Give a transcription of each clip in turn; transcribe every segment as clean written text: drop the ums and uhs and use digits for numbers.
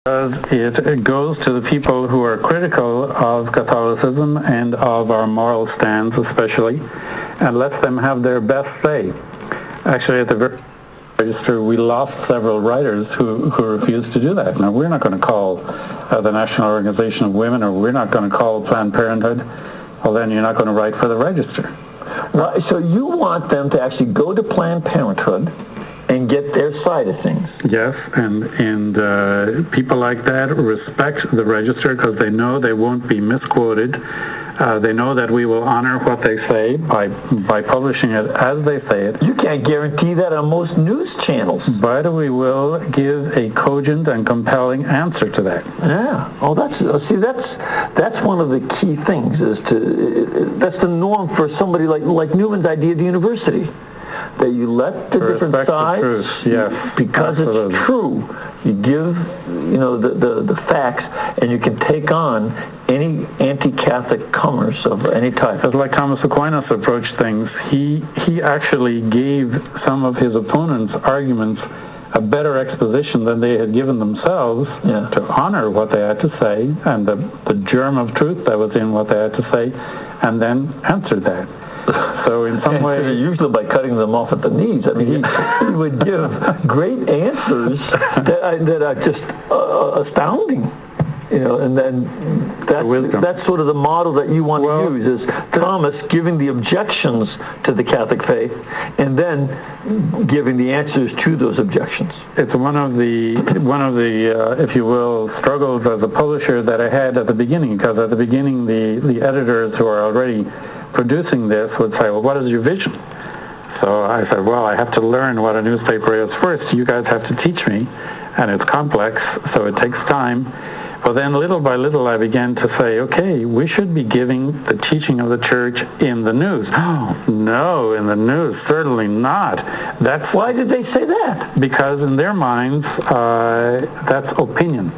It goes to the people who are critical of Catholicism and of our moral stands especially, and lets them have their best say. Actually, at the register, we lost several writers who refused to do that. Now, we're not going to call the National Organization of Women, or we're not going to call Planned Parenthood. Well, then you're not going to write for the register. Right, so you want them to actually go to Planned Parenthood and get their side of things. Yes, and people like that respect the register because they know they won't be misquoted. They know that we will honor what they say by publishing it as they say it. You can't guarantee that on most news channels. But we will give a cogent and compelling answer to that. Yeah. Oh, that's one of the key things. That's the norm for somebody like Newman's idea of the university. That you let the different sides, the truth. Yes, because absolutely. It's true. You give, the facts, and you can take on any anti-Catholic comers of any type. It's like Thomas Aquinas approached things. He actually gave some of his opponents' arguments a better exposition than they had given themselves to honor what they had to say and the germ of truth that was in what they had to say, and then answered that. So in some way, usually by cutting them off at the knees. I mean, he would give great answers that are just astounding. And then that's sort of the model that you want to use, is Thomas giving the objections to the Catholic faith and then giving the answers to those objections. It's one of the if you will, struggles as a publisher that I had at the beginning, because at the beginning the editors who are already producing this would say, well, what is your vision? So I said, well, I have to learn what a newspaper is first. You guys have to teach me, and it's complex, so it takes time. But then little by little I began to say, okay, we should be giving the teaching of the church in the news. Oh, no, in the news, certainly not. Why did they say that? Because in their minds, that's opinion.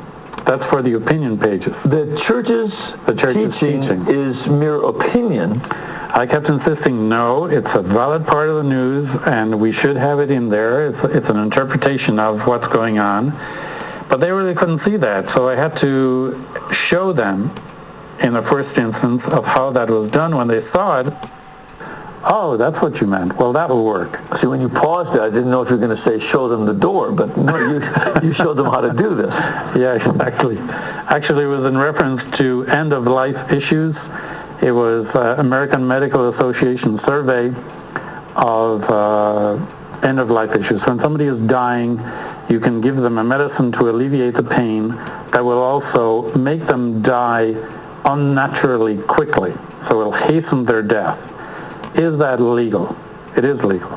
That's for the opinion pages. The church's teaching is mere opinion. I kept insisting, no, it's a valid part of the news, and we should have it in there. It's an interpretation of what's going on. But they really couldn't see that, so I had to show them in the first instance of how that was done. When they saw it, oh, that's what you meant. Well, that will work. See, when you paused there, I didn't know if you were going to say show them the door, but no, you showed them how to do this. Yeah, exactly. Actually, it was in reference to end-of-life issues. It was American Medical Association survey of end-of-life issues. When somebody is dying, you can give them a medicine to alleviate the pain that will also make them die unnaturally quickly, so it will hasten their death. Is that legal? It is legal.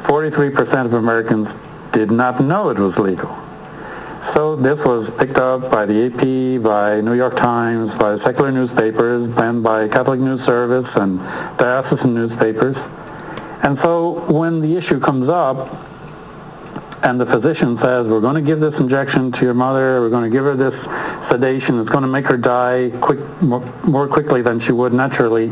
43% of Americans did not know it was legal. So this was picked up by the AP, by New York Times, by secular newspapers, and by Catholic News Service and diocesan newspapers. And so when the issue comes up, and the physician says, we're going to give this injection to your mother, we're going to give her this sedation, it's going to make her die more quickly than she would naturally,